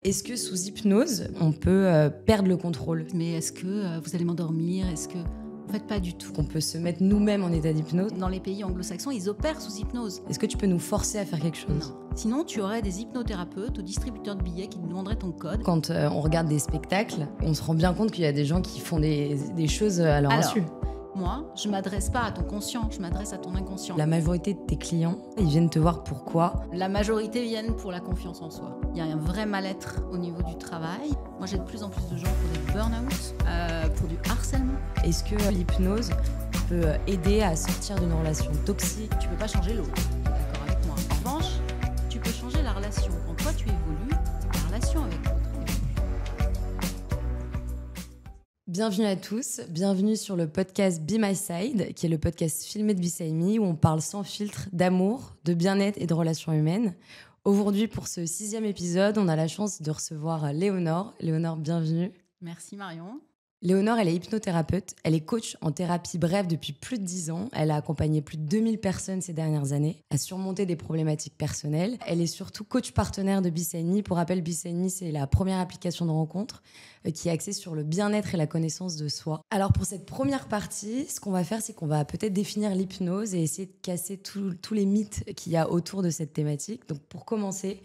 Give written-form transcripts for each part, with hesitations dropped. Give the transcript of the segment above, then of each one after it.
Est-ce que sous hypnose, on peut perdre le contrôle? Mais est-ce que vous allez m'endormir? Est-ce que... En fait, pas du tout. On peut se mettre nous-mêmes en état d'hypnose? Dans les pays anglo-saxons, ils opèrent sous hypnose. Est-ce que tu peux nous forcer à faire quelque chose? Non. Sinon, tu aurais des hypnothérapeutes ou distributeurs de billets qui te demanderaient ton code. Quand on regarde des spectacles, on se rend bien compte qu'il y a des gens qui font des choses à leur insu. Moi, je m'adresse pas à ton conscient, je m'adresse à ton inconscient. La majorité de tes clients, ils viennent te voir pourquoi? La majorité viennent pour la confiance en soi. Il y a un vrai mal-être au niveau du travail. Moi, j'ai de plus en plus de gens pour des burn-out, pour du harcèlement. Est-ce que l'hypnose peut aider à sortir d'une relation toxique? Tu peux pas changer l'autre, tu es d'accord avec moi. En revanche, tu peux changer la relation. Quand toi, tu évolues, la relation avec l'autre. Bienvenue à tous, bienvenue sur le podcast Be My Side, qui est le podcast filmé de Beside Me, où on parle sans filtre d'amour, de bien-être et de relations humaines. Aujourd'hui, pour ce 6e épisode, on a la chance de recevoir Léonore. Léonore, bienvenue. Merci Marion. Léonore, elle est hypnothérapeute, elle est coach en thérapie brève depuis plus de 10 ans. Elle a accompagné plus de 2000 personnes ces dernières années à surmonter des problématiques personnelles. Elle est surtout coach partenaire de Beside Me. Pour rappel, Beside Me, c'est la première application de rencontre qui est axée sur le bien-être et la connaissance de soi. Alors pour cette première partie, ce qu'on va faire, c'est qu'on va peut-être définir l'hypnose et essayer de casser tous les mythes qu'il y a autour de cette thématique. Donc pour commencer,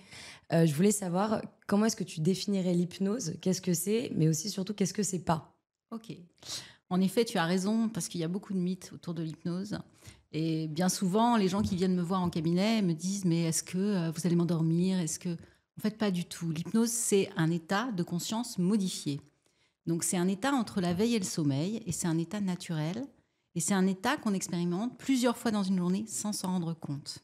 je voulais savoir comment est-ce que tu définirais l'hypnose, qu'est-ce que c'est, mais aussi surtout qu'est-ce que c'est pas. Ok. En effet, tu as raison, parce qu'il y a beaucoup de mythes autour de l'hypnose. Et bien souvent, les gens qui viennent me voir en cabinet me disent « Mais est-ce que vous allez m'endormir? Est-ce que... » En fait, pas du tout. L'hypnose, c'est un état de conscience modifié. Donc, c'est un état entre la veille et le sommeil, et c'est un état naturel. Et c'est un état qu'on expérimente plusieurs fois dans une journée sans s'en rendre compte.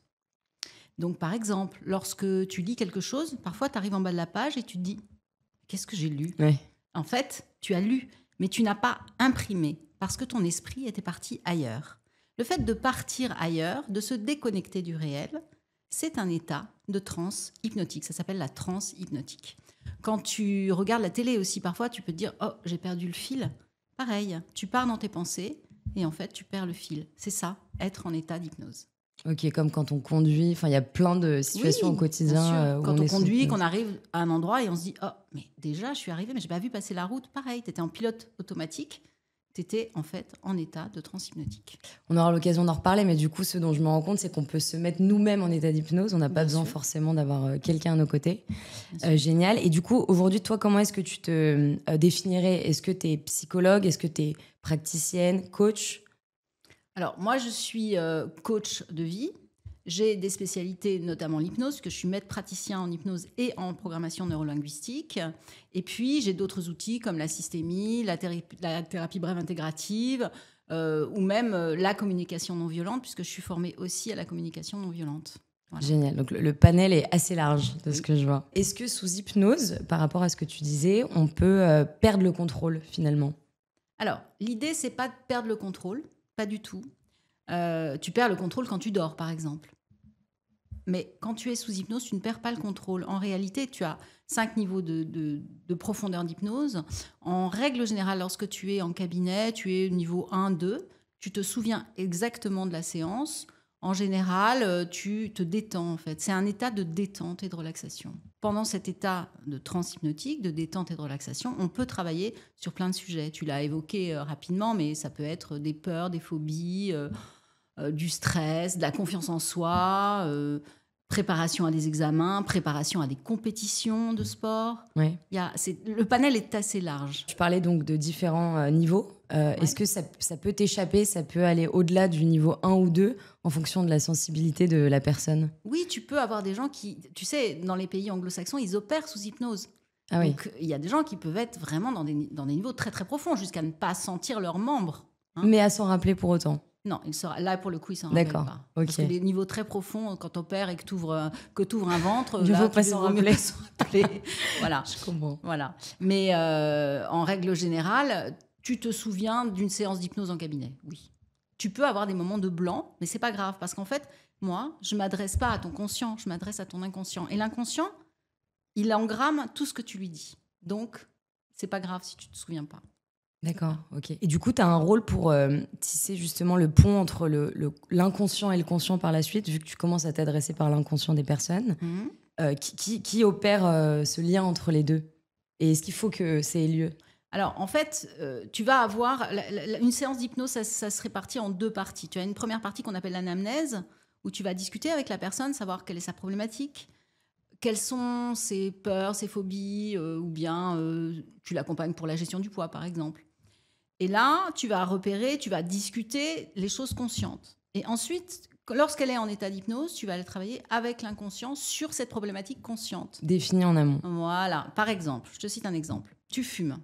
Donc, par exemple, lorsque tu lis quelque chose, parfois, tu arrives en bas de la page et tu te dis « Qu'est-ce que j'ai lu ?» Ouais. En fait, tu as lu, mais tu n'as pas imprimé parce que ton esprit était parti ailleurs. Le fait de partir ailleurs, de se déconnecter du réel, c'est un état de transe hypnotique. Ça s'appelle la transe hypnotique. Quand tu regardes la télé aussi, parfois, tu peux te dire « Oh, j'ai perdu le fil ». Pareil, tu pars dans tes pensées et en fait, tu perds le fil. C'est ça, être en état d'hypnose. Ok, comme quand on conduit, il y a plein de situations au quotidien. Où quand on conduit, qu'on arrive à un endroit et on se dit « Oh, mais déjà, je suis arrivée, mais je n'ai pas vu passer la route. » Pareil, tu étais en pilote automatique, tu étais en fait en état de transe hypnotique. On aura l'occasion d'en reparler, mais du coup, ce dont je me rends compte, c'est qu'on peut se mettre nous-mêmes en état d'hypnose. On n'a pas besoin forcément d'avoir quelqu'un à nos côtés. Génial. Et du coup, aujourd'hui, toi, comment est-ce que tu te définirais? Est-ce que tu es psychologue? Est-ce que tu es praticienne, coach? Alors, moi, je suis coach de vie. J'ai des spécialités, notamment l'hypnose, parce que je suis maître praticien en hypnose et en programmation neurolinguistique. Et puis, j'ai d'autres outils comme la systémie, la thérapie brève intégrative, ou même la communication non violente, puisque je suis formée aussi à la communication non violente. Voilà. Génial. Donc, le panel est assez large de ce que je vois. Est-ce que sous hypnose, par rapport à ce que tu disais, on peut perdre le contrôle, finalement? Alors, l'idée, c'est pas de perdre le contrôle. Pas du tout. Tu perds le contrôle quand tu dors, par exemple. Mais quand tu es sous hypnose, tu ne perds pas le contrôle. En réalité, tu as 5 niveaux de profondeur d'hypnose. En règle générale, lorsque tu es en cabinet, tu es niveau 1, 2. Tu te souviens exactement de la séance. En général, tu te détends, en fait. C'est un état de détente et de relaxation. Pendant cet état de transe hypnotique, de détente et de relaxation, on peut travailler sur plein de sujets. Tu l'as évoqué rapidement, mais ça peut être des peurs, des phobies, du stress, de la confiance en soi, préparation à des examens, préparation à des compétitions de sport. Ouais. Le panel est assez large. Tu parlais donc de différents niveaux. Ouais. Est-ce que ça peut t'échapper? Ça peut aller au-delà du niveau 1 ou 2 en fonction de la sensibilité de la personne? Oui, tu peux avoir des gens qui... Tu sais, dans les pays anglo-saxons, ils opèrent sous hypnose. Ah oui. Donc, il y a des gens qui peuvent être vraiment dans des niveaux très, très profonds, jusqu'à ne pas sentir leurs membres. Hein. Mais à s'en rappeler pour autant? Non, là, pour le coup, il s'en rappelle pas. Okay. Parce que les niveaux très profonds, quand tu opères et que tu ouvres un ventre, il ne faut pas s'en rappeler. Voilà. Je comprends. Voilà. Mais en règle générale, tu te souviens d'une séance d'hypnose en cabinet, oui. Tu peux avoir des moments de blanc, mais c'est pas grave, parce qu'en fait, moi, je m'adresse pas à ton conscient, je m'adresse à ton inconscient. Et l'inconscient, il engramme tout ce que tu lui dis. Donc, c'est pas grave si tu te souviens pas. D'accord, ok. Et du coup, tu as un rôle pour tisser justement le pont entre l'inconscient et le conscient par la suite, vu que tu commences à t'adresser par l'inconscient des personnes. Qui opère ce lien entre les deux? Et est-ce qu'il faut que ça ait lieu? Alors, en fait, tu vas avoir... une séance d'hypnose, ça se répartit en 2 parties. Tu as une première partie qu'on appelle l'anamnèse, où tu vas discuter avec la personne, savoir quelle est sa problématique, quelles sont ses peurs, ses phobies, ou bien tu l'accompagnes pour la gestion du poids, par exemple. Et là, tu vas repérer, tu vas discuter les choses conscientes. Et ensuite, lorsqu'elle est en état d'hypnose, tu vas aller travailler avec l'inconscient sur cette problématique consciente. Défini en amont. Voilà. Par exemple, je te cite un exemple. Tu fumes.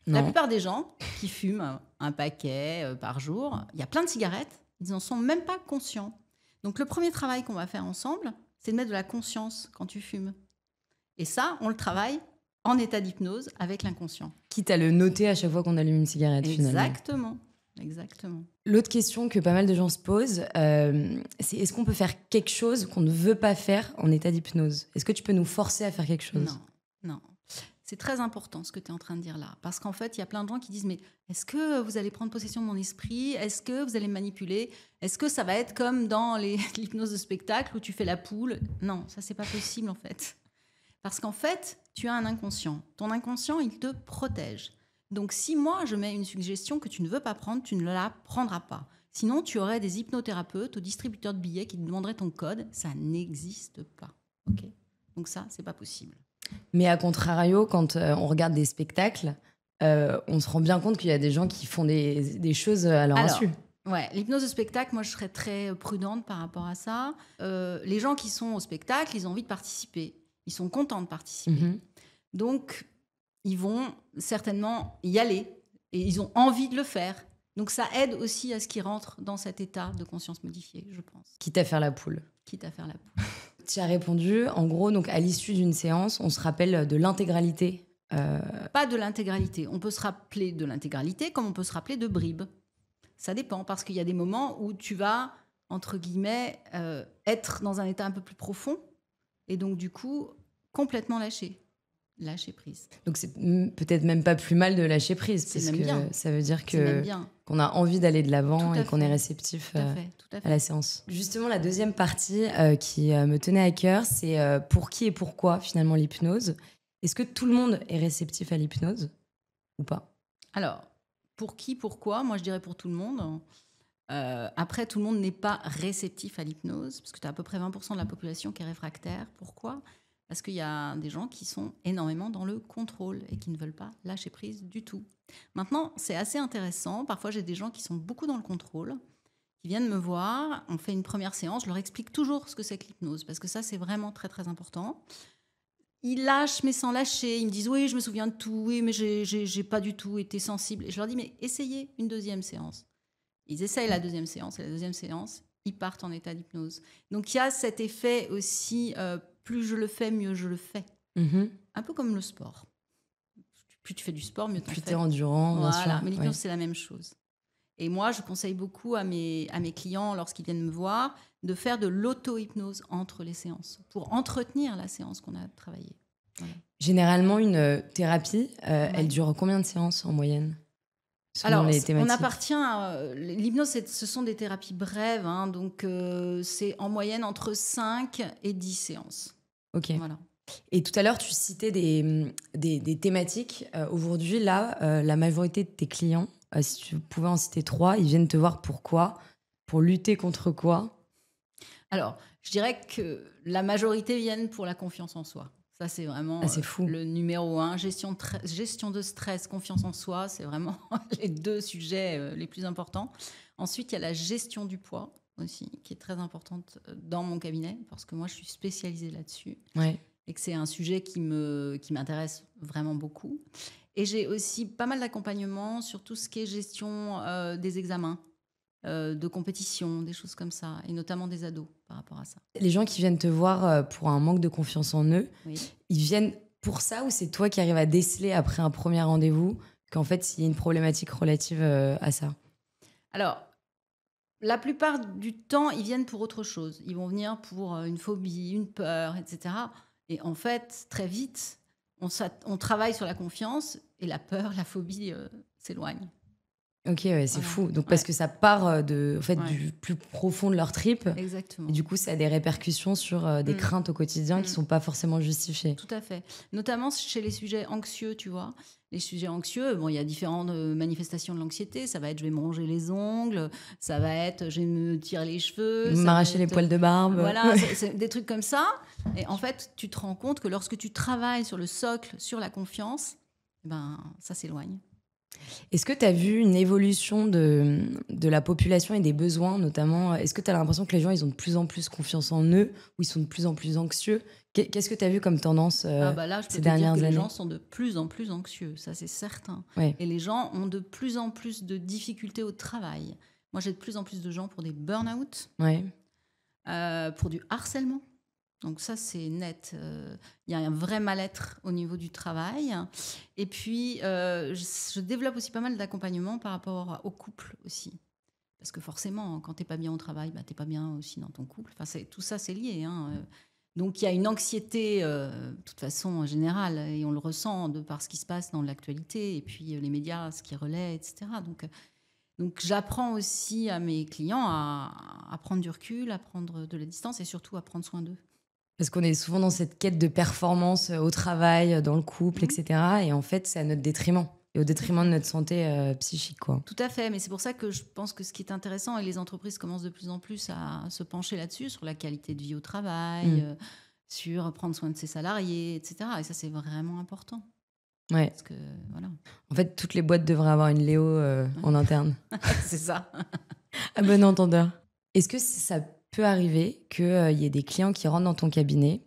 Non. La plupart des gens qui fument un paquet par jour, il y a plein de cigarettes, ils n'en sont même pas conscients. Donc le premier travail qu'on va faire ensemble, c'est de mettre de la conscience quand tu fumes. Et ça, on le travaille en état d'hypnose avec l'inconscient. Quitte à le noter à chaque fois qu'on allume une cigarette, finalement. Exactement. L'autre question que pas mal de gens se posent, c'est est-ce qu'on peut faire quelque chose qu'on ne veut pas faire en état d'hypnose? Est-ce que tu peux nous forcer à faire quelque chose? Non. C'est très important ce que tu es en train de dire là. Parce qu'en fait, il y a plein de gens qui disent « Mais est-ce que vous allez prendre possession de mon esprit? Est-ce que vous allez me manipuler? Est-ce que ça va être comme dans l'hypnose de spectacle où tu fais la poule ?» Non, ça, c'est pas possible en fait. Parce qu'en fait, tu as un inconscient. Ton inconscient, il te protège. Donc, si moi, je mets une suggestion que tu ne veux pas prendre, tu ne la prendras pas. Sinon, tu aurais des hypnothérapeutes ou distributeurs de billets qui te demanderaient ton code. Ça n'existe pas. Okay. Donc ça, c'est pas possible. Mais à contrario, quand on regarde des spectacles, on se rend bien compte qu'il y a des gens qui font des choses à leur insu. Ouais, l'hypnose de spectacle, moi, je serais très prudente par rapport à ça. Les gens qui sont au spectacle, ils ont envie de participer. Ils sont contents de participer. Mm-hmm. Donc, ils vont certainement y aller. Et ils ont envie de le faire. Donc, ça aide aussi à ce qu'ils rentrent dans cet état de conscience modifiée, je pense. Quitte à faire la poule. Quitte à faire la poule. Tu as répondu, en gros, donc à l'issue d'une séance, on se rappelle de l'intégralité. Pas de l'intégralité. On peut se rappeler de l'intégralité comme on peut se rappeler de bribes. Ça dépend, parce qu'il y a des moments où tu vas, entre guillemets, être dans un état un peu plus profond et donc, du coup, complètement lâcher prise. Donc, c'est peut-être même pas plus mal de lâcher prise, parce que bien. Ça veut dire qu'on a envie d'aller de l'avant et qu'on est réceptif tout à fait. À la séance. Justement, la deuxième partie qui me tenait à cœur, c'est pour qui et pourquoi, finalement, l'hypnose. Est-ce que tout le monde est réceptif à l'hypnose ou pas? Alors, pour qui, pourquoi? Moi, je dirais pour tout le monde. Après, tout le monde n'est pas réceptif à l'hypnose, parce que tu as à peu près 20% de la population qui est réfractaire. Pourquoi? Parce qu'il y a des gens qui sont énormément dans le contrôle et qui ne veulent pas lâcher prise du tout. Maintenant, c'est assez intéressant. Parfois, j'ai des gens qui sont beaucoup dans le contrôle, qui viennent me voir. On fait une première séance. Je leur explique toujours ce que c'est que l'hypnose, parce que ça, c'est vraiment très, très important. Ils lâchent, mais sans lâcher. Ils me disent « Oui, je me souviens de tout. Oui, mais j'ai pas du tout été sensible. » Et je leur dis « Mais essayez une deuxième séance. » Ils essayent la deuxième séance. Et la deuxième séance, ils partent en état d'hypnose. Donc, il y a cet effet aussi... plus je le fais, mieux je le fais. Mm-hmm. Un peu comme le sport. Plus tu fais du sport, mieux tu en fais. Plus tu es endurant, bien sûr. Mais l'hypnose, c'est la même chose. Et moi, je conseille beaucoup à mes clients, lorsqu'ils viennent me voir, de faire de l'auto-hypnose entre les séances, pour entretenir la séance qu'on a travaillée. Voilà. Généralement, une thérapie, elle dure combien de séances en moyenne? Alors, on appartient à... L'hypnose, ce sont des thérapies brèves, hein, donc c'est en moyenne entre 5 et 10 séances. Ok. Voilà. Et tout à l'heure, tu citais des thématiques. Aujourd'hui, là, la majorité de tes clients, si tu pouvais en citer 3, ils viennent te voir pourquoi? Pour lutter contre quoi? Alors, je dirais que la majorité viennent pour la confiance en soi. Ça, c'est vraiment c'est fou. Le numéro 1. Gestion de stress, confiance en soi, c'est vraiment les 2 sujets les plus importants. Ensuite, il y a la gestion du poids aussi, qui est très importante dans mon cabinet, parce que moi, je suis spécialisée là-dessus. Ouais. Et que c'est un sujet qui m'intéresse vraiment beaucoup. Et j'ai aussi pas mal d'accompagnement sur tout ce qui est gestion des examens, de compétition, des choses comme ça, et notamment des ados par rapport à ça. Les gens qui viennent te voir pour un manque de confiance en eux, ils viennent pour ça, ou c'est toi qui arrives à déceler après un premier rendez-vous qu'en fait, il y a une problématique relative à ça? Alors, la plupart du temps, ils viennent pour autre chose. Ils vont venir pour une phobie, une peur, etc. Et en fait, très vite, on travaille sur la confiance et la peur, la phobie s'éloigne. Ok, ouais, c'est Voilà. fou. Donc, parce Ouais. que ça part en fait, Ouais. du plus profond de leur trip. Exactement. Et du coup, ça a des répercussions sur des Mm. craintes au quotidien qui Mm. sont pas forcément justifiées. Tout à fait. Notamment chez les sujets anxieux, tu vois. Les sujets anxieux, bon, il y a différentes manifestations de l'anxiété. Ça va être je vais me ronger les ongles, ça va être je vais me tirer les cheveux, ça va M'arracher les être, poils de barbe. voilà, c'est des trucs comme ça. Et en fait, tu te rends compte que lorsque tu travailles sur le socle, sur la confiance, ben ça s'éloigne. Est-ce que tu as vu une évolution de la population et des besoins, notamment? Est-ce que tu as l'impression que les gens, ils ont de plus en plus confiance en eux ou ils sont de plus en plus anxieux? Qu'est-ce que tu as vu comme tendance Ah bah là, je peux ces te dire dernières que les années? gens sont de plus en plus anxieux, ça c'est certain. Ouais, Et les gens ont de plus en plus de difficultés au travail. Moi, j'ai de plus en plus de gens pour des burn-out, ouais. pour du harcèlement. Donc ça, c'est net. Il y a un vrai mal-être au niveau du travail. Et puis, je développe aussi pas mal d'accompagnement par rapport au couple aussi. Parce que forcément, quand t'es pas bien au travail, bah, t'es pas bien aussi dans ton couple. Enfin, tout ça, c'est lié. Hein. Donc il y a une anxiété, de toute façon, générale, et on le ressent de par ce qui se passe dans l'actualité, et puis les médias, ce qui relaient, etc. Donc j'apprends aussi à mes clients à prendre du recul, à prendre de la distance, et surtout à prendre soin d'eux. Parce qu'on est souvent dans cette quête de performance au travail, dans le couple, Mhm. etc. Et en fait, c'est à notre détriment. Et au détriment de notre santé psychique, quoi. Tout à fait, mais c'est pour ça que je pense que ce qui est intéressant, et les entreprises commencent de plus en plus à se pencher là-dessus, sur la qualité de vie au travail, Mm. sur prendre soin de ses salariés, etc. Et ça, c'est vraiment important. Ouais. Parce que, voilà, En fait, toutes les boîtes devraient avoir une Léo en interne. c'est ça. À bon entendeur. Est-ce que ça peut arriver qu'il y ait des clients qui rentrent dans ton cabinet,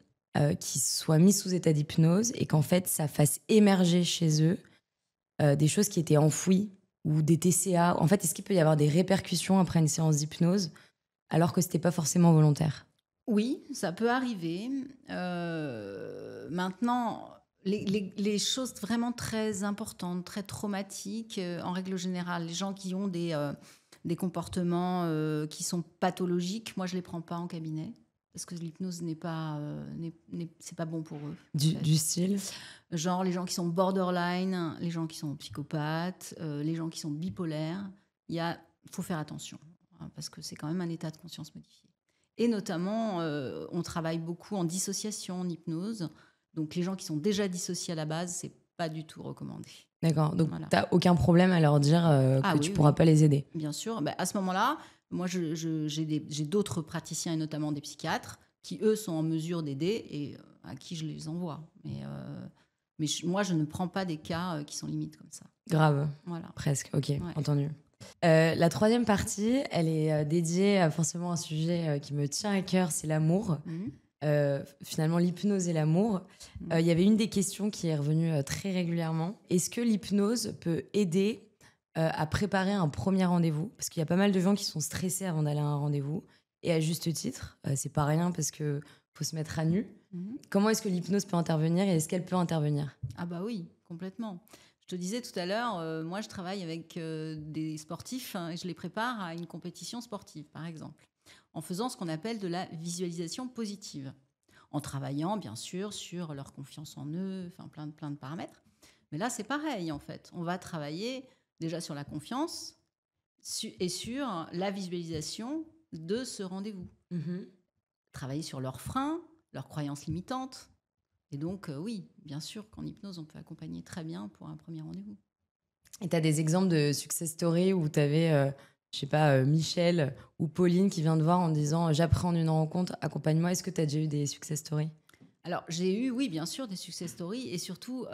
qui soient mis sous état d'hypnose et qu'en fait, ça fasse émerger chez eux des choses qui étaient enfouies ou des TCA? En fait, est-ce qu'il peut y avoir des répercussions après une séance d'hypnose alors que c'était pas forcément volontaire? Oui, ça peut arriver. Maintenant, les choses vraiment très importantes, très traumatiques, en règle générale, les gens qui ont des comportements qui sont pathologiques, moi, je les prends pas en cabinet. Parce que l'hypnose c'est pas bon pour eux. En fait. Du style? Genre les gens qui sont borderline, les gens qui sont psychopathes, les gens qui sont bipolaires. Faut faire attention, hein, parce que c'est quand même un état de conscience modifié. Et notamment, on travaille beaucoup en dissociation, en hypnose. Donc les gens qui sont déjà dissociés à la base, c'est pas du tout recommandé. D'accord. Donc, Voilà. t'as aucun problème à leur dire Ah que oui, tu pourras pas les aider? bien sûr. Ben, à ce moment-là, moi, j'ai d'autres praticiens, et notamment des psychiatres, qui, eux, sont en mesure d'aider et à qui je les envoie. Mais moi, je ne prends pas des cas qui sont limites comme ça. Grave. Voilà. Presque. Ok, Ouais. entendu. La troisième partie, elle est dédiée à forcément un sujet qui me tient à cœur, c'est l'amour. Mhm. Finalement, l'hypnose et l'amour. Il y avait une des questions qui est revenue très régulièrement. Est-ce que l'hypnose peut aider à préparer un premier rendez-vous? Parce qu'il y a pas mal de gens qui sont stressés avant d'aller à un rendez-vous. Et à juste titre, c'est pas rien parce qu'il faut se mettre à nu. Mhm. Comment est-ce que l'hypnose peut intervenir et est-ce qu'elle peut intervenir? Ah bah oui, complètement. Je te disais tout à l'heure, moi, je travaille avec des sportifs, hein, et je les prépare à une compétition sportive, par exemple, en faisant ce qu'on appelle de la visualisation positive, en travaillant, bien sûr, sur leur confiance en eux, enfin plein de paramètres. Mais là, c'est pareil, en fait. On va travailler déjà sur la confiance et sur la visualisation de ce rendez-vous. Travailler sur leurs freins, leurs croyances limitantes. Et donc, oui, bien sûr qu'en hypnose, on peut accompagner très bien pour un premier rendez-vous. Et tu as des exemples de success story où tu avais, je sais pas, Michel ou Pauline qui vient te voir en disant j'appréhende une rencontre, accompagne-moi. Est-ce que tu as déjà eu des success stories? Alors, j'ai eu, oui, bien sûr, des success stories. Et surtout,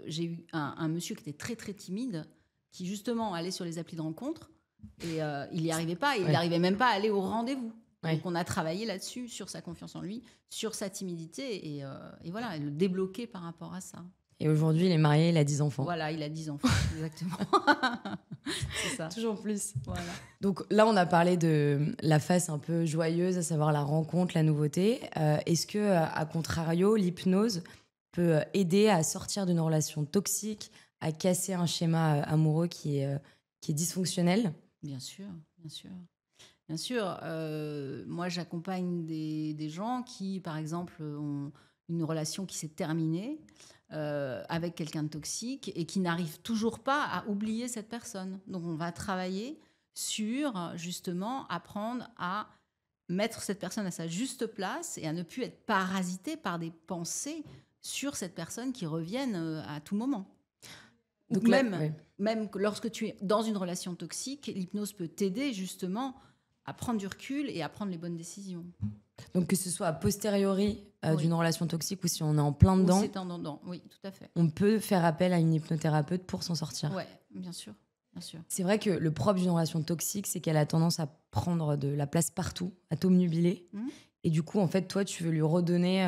j'ai eu un monsieur qui était très, très timide, qui justement allait sur les applis de rencontre. Et il n'y arrivait pas. Il Ouais. n'arrivait même pas à aller au rendez-vous. Ouais. Donc, on a travaillé là-dessus, sur sa confiance en lui, sur sa timidité. Et voilà, et le débloquer par rapport à ça. Et aujourd'hui, il est marié, il a 10 enfants. Voilà, il a 10 enfants, exactement. C'est ça. Toujours plus. Voilà. Donc là, on a parlé de la face un peu joyeuse, à savoir la rencontre, la nouveauté. Est-ce que, à contrario, l'hypnose peut aider à sortir d'une relation toxique, à casser un schéma amoureux qui est dysfonctionnel? Bien sûr, bien sûr. Bien sûr, moi j'accompagne des gens qui, par exemple, ont une relation qui s'est terminée. avec quelqu'un de toxique et qui n'arrive toujours pas à oublier cette personne. Donc on va travailler sur justement apprendre à mettre cette personne à sa juste place et à ne plus être parasité par des pensées sur cette personne qui reviennent à tout moment. Ou Donc là, même, ouais. même lorsque tu es dans une relation toxique, l'hypnose peut t'aider justement à prendre du recul et à prendre les bonnes décisions. Donc que ce soit a posteriori Oui. d'une relation toxique ou si on est en plein Ou dedans, c'est en dedans, oui, tout à fait. on peut faire appel à une hypnothérapeute pour s'en sortir. Ouais, bien sûr, bien sûr. C'est vrai que le propre d'une relation toxique, c'est qu'elle a tendance à prendre de la place partout, à t'obnubiler. Mhm. Et du coup, en fait, toi, tu veux lui redonner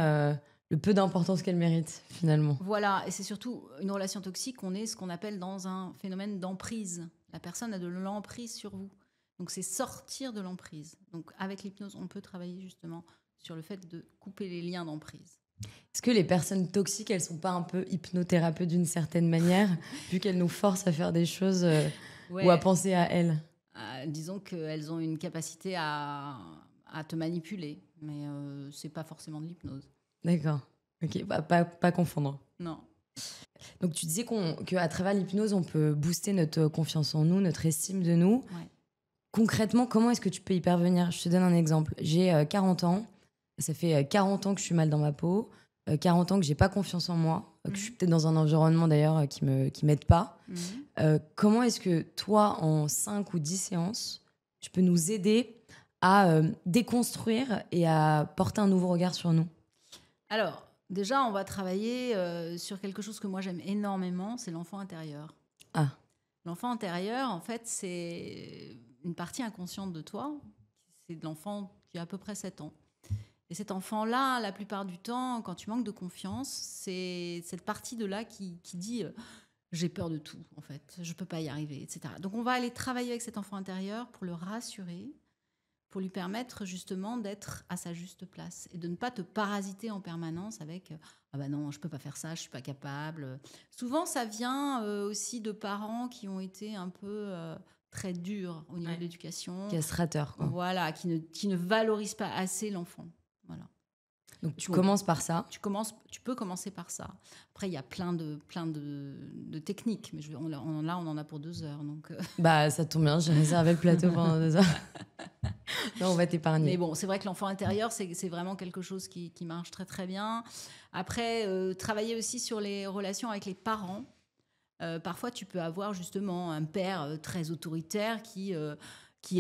le peu d'importance qu'elle mérite, finalement. Voilà, et c'est surtout une relation toxique, on est ce qu'on appelle dans un phénomène d'emprise. La personne a de l'emprise sur vous. Donc c'est sortir de l'emprise. Donc avec l'hypnose, on peut travailler justement sur le fait de couper les liens d'emprise. Est-ce que les personnes toxiques, elles sont pas un peu hypnothérapeutes d'une certaine manière, vu qu'elles nous forcent à faire des choses ou à penser à elles? Disons qu'elles ont une capacité à te manipuler, mais c'est pas forcément de l'hypnose. D'accord. Ok, bah, pas confondre. Non. Donc tu disais qu'à travers l'hypnose, on peut booster notre confiance en nous, notre estime de nous. Ouais. Concrètement, comment est-ce que tu peux y parvenir? Je te donne un exemple. J'ai 40 ans. Ça fait 40 ans que je suis mal dans ma peau. 40 ans que j'ai pas confiance en moi. Que je suis peut-être dans un environnement d'ailleurs qui m'aide pas. Comment est-ce que toi, en 5 ou 10 séances, tu peux nous aider à déconstruire et à porter un nouveau regard sur nous? Alors, déjà, on va travailler sur quelque chose que moi j'aime énormément, c'est l'enfant intérieur. Ah. L'enfant intérieur, en fait, c'est une partie inconsciente de toi. C'est de l'enfant qui a à peu près 7 ans. Et cet enfant-là, la plupart du temps, quand tu manques de confiance, c'est cette partie de là qui dit j'ai peur de tout, en fait, je peux pas y arriver, etc. Donc on va aller travailler avec cet enfant intérieur pour le rassurer, pour lui permettre justement d'être à sa juste place et de ne pas te parasiter en permanence avec ah ben non, je peux pas faire ça, je suis pas capable. Souvent, ça vient aussi de parents qui ont été un peu très durs au niveau de l'éducation. Castrateur, quoi. Voilà, qui ne valorisent pas assez l'enfant. Voilà. Donc tu commences par ça. Tu peux commencer par ça. Après, il y a plein de techniques, mais on en a pour 2 heures. Donc Bah, ça tombe bien, j'ai réservé le plateau pendant 2 heures. Non, on va t'épargner. Mais bon, c'est vrai que l'enfant intérieur, c'est vraiment quelque chose qui marche très, très bien. Après, travailler aussi sur les relations avec les parents. Parfois, tu peux avoir justement un père très autoritaire qui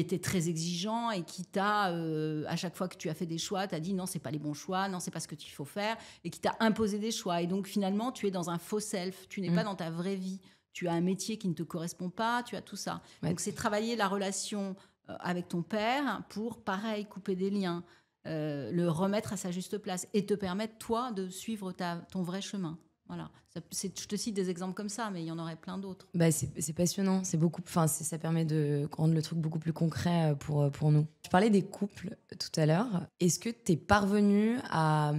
était très exigeant et qui t'a, à chaque fois que tu as fait des choix, t'a dit non, c'est pas les bons choix, non, c'est pas ce que il faut faire, et qui t'a imposé des choix. Et donc, finalement, tu es dans un faux self, tu n'es pas dans ta vraie vie. Tu as un métier qui ne te correspond pas, tu as tout ça. Ouais. Donc, c'est travailler la relation avec ton père pour, pareil, couper des liens, le remettre à sa juste place et te permettre, toi, de suivre ton vrai chemin. Voilà. Je te cite des exemples comme ça, mais il y en aurait plein d'autres. Bah, c'est passionnant. Ça permet de rendre le truc beaucoup plus concret pour nous. Je parlais des couples tout à l'heure. Est-ce que tu es parvenu à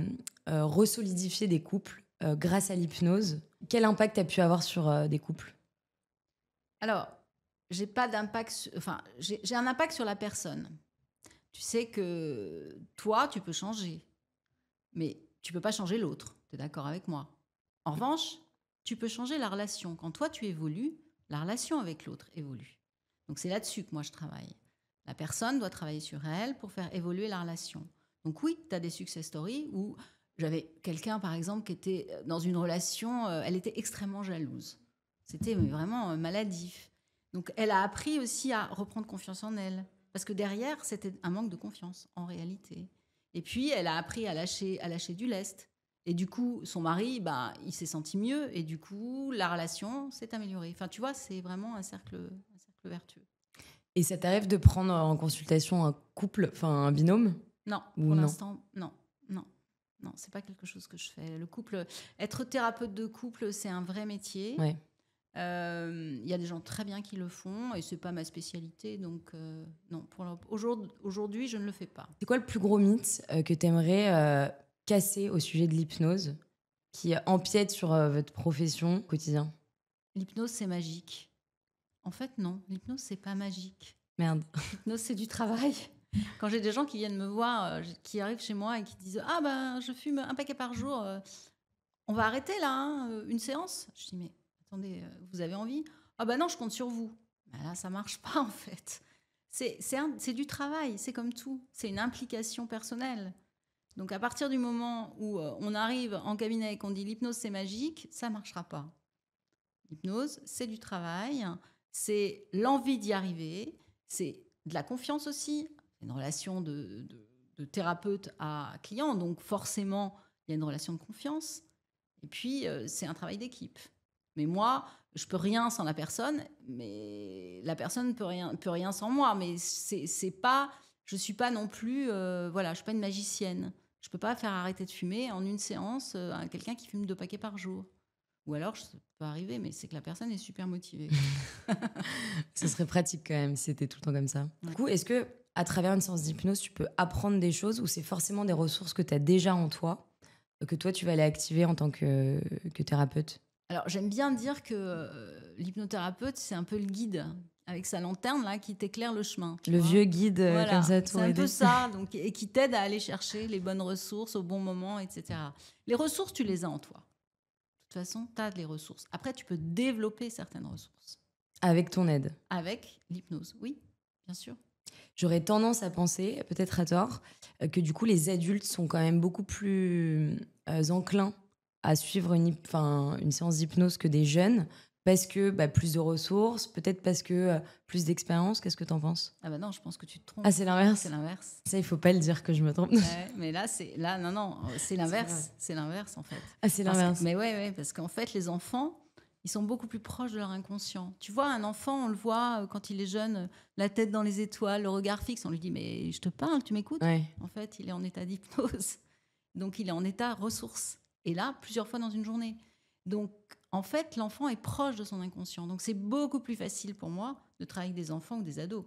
resolidifier des couples grâce à l'hypnose? Quel impact tu as pu avoir sur des couples? Alors, j'ai pas d'impact. J'ai un impact sur la personne. Tu sais que toi, tu peux changer, mais tu peux pas changer l'autre. Tu es d'accord avec moi? En revanche, tu peux changer la relation. Quand toi, tu évolues, la relation avec l'autre évolue. Donc, c'est là-dessus que moi, je travaille. La personne doit travailler sur elle pour faire évoluer la relation. Donc, oui, tu as des success stories où j'avais quelqu'un, par exemple, qui était dans une relation, elle était extrêmement jalouse. C'était vraiment maladif. Donc, elle a appris aussi à reprendre confiance en elle. Parce que derrière, c'était un manque de confiance, en réalité. Et puis, elle a appris à lâcher du lest. Et du coup, son mari, il s'est senti mieux. Et du coup, la relation s'est améliorée. Enfin, tu vois, c'est vraiment un cercle vertueux. Et ça t'arrive de prendre en consultation un couple, enfin un binôme? Non, pour l'instant, non. Non, c'est pas quelque chose que je fais. Le couple, être thérapeute de couple, c'est un vrai métier. Ouais. Y a des gens très bien qui le font et c'est pas ma spécialité. Donc, non, aujourd'hui, je ne le fais pas. C'est quoi le plus gros mythe que tu aimerais casser au sujet de l'hypnose qui empiète sur votre profession quotidien? L'hypnose, c'est magique. En fait, non. L'hypnose, c'est pas magique. Merde. L'hypnose, c'est du travail. Quand j'ai des gens qui viennent me voir, qui arrivent chez moi et qui disent « Ah, je fume un paquet par jour. on va arrêter là, hein, une séance. Je dis, mais attendez, vous avez envie? Ah bah non, je compte sur vous. Ben là, ça marche pas en fait. C'est du travail, c'est comme tout. C'est une implication personnelle. Donc à partir du moment où on arrive en cabinet et qu'on dit l'hypnose c'est magique, ça marchera pas. L'hypnose, c'est du travail, c'est l'envie d'y arriver, c'est de la confiance aussi, une relation de thérapeute à client, donc forcément, il y a une relation de confiance. Et puis, c'est un travail d'équipe. Mais moi, je peux rien sans la personne, mais la personne peut rien sans moi. Mais c'est pas, je suis pas non plus, voilà, je suis pas une magicienne. Je peux pas faire arrêter de fumer en une séance à quelqu'un qui fume 2 paquets par jour. Ou alors, ça peut arriver, mais c'est que la personne est super motivée. Ce serait pratique quand même si c'était tout le temps comme ça. Ouais. Du coup, est-ce que à travers une séance d'hypnose, tu peux apprendre des choses ou c'est forcément des ressources que tu as déjà en toi, que toi, tu vas aller activer en tant que thérapeute? Alors, j'aime bien dire que l'hypnothérapeute, c'est un peu le guide avec sa lanterne là qui t'éclaire le chemin. Le vieux guide Voilà, comme ça, tout c'est un peu ça, donc, et qui t'aide à aller chercher les bonnes ressources au bon moment, etc. Les ressources, tu les as en toi. De toute façon, tu as les ressources. Après, tu peux développer certaines ressources. Avec ton aide. Avec l'hypnose, oui, bien sûr. J'aurais tendance à penser, peut-être à tort, que du coup, les adultes sont quand même beaucoup plus enclins à suivre une séance d'hypnose que des jeunes, parce que plus de ressources, peut-être parce que plus d'expérience. Qu'est-ce que t'en penses? Ah bah non, je pense que tu te trompes. Ah, c'est l'inverse? C'est l'inverse. Ça, il faut pas le dire que je me trompe. Ouais, mais là, non, c'est l'inverse. C'est l'inverse, en fait. Ah, c'est l'inverse. Mais ouais, parce qu'en fait, les enfants, ils sont beaucoup plus proches de leur inconscient. Tu vois, un enfant, on le voit quand il est jeune, la tête dans les étoiles, le regard fixe, on lui dit, mais je te parle, tu m'écoutes? Ouais. En fait, il est en état d'hypnose. Donc, il est en état ressource. Et là, plusieurs fois dans une journée. Donc, en fait, l'enfant est proche de son inconscient. Donc, c'est beaucoup plus facile pour moi de travailler avec des enfants ou des ados.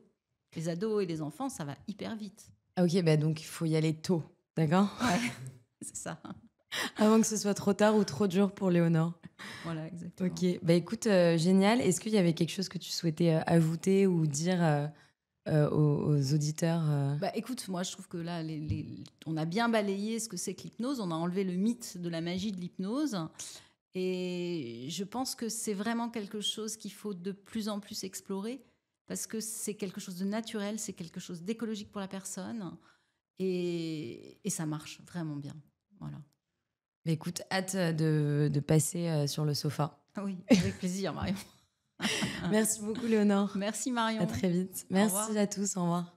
Les ados et les enfants, ça va hyper vite. Ah, ok, donc il faut y aller tôt, d'accord? Ouais, c'est ça. Avant que ce soit trop tard ou trop dur pour Léonore. Voilà, exactement. Ok, écoute, génial. Est-ce qu'il y avait quelque chose que tu souhaitais ajouter ou dire aux auditeurs Écoute, moi je trouve que là, on a bien balayé ce que c'est que l'hypnose, on a enlevé le mythe de la magie de l'hypnose. Et je pense que c'est vraiment quelque chose qu'il faut de plus en plus explorer parce que c'est quelque chose de naturel, c'est quelque chose d'écologique pour la personne et ça marche vraiment bien. Voilà. Écoute, hâte de passer sur le sofa. Oui, avec plaisir, Marion. Merci beaucoup, Léonore. Merci, Marion. À très vite. Merci à tous. Au revoir.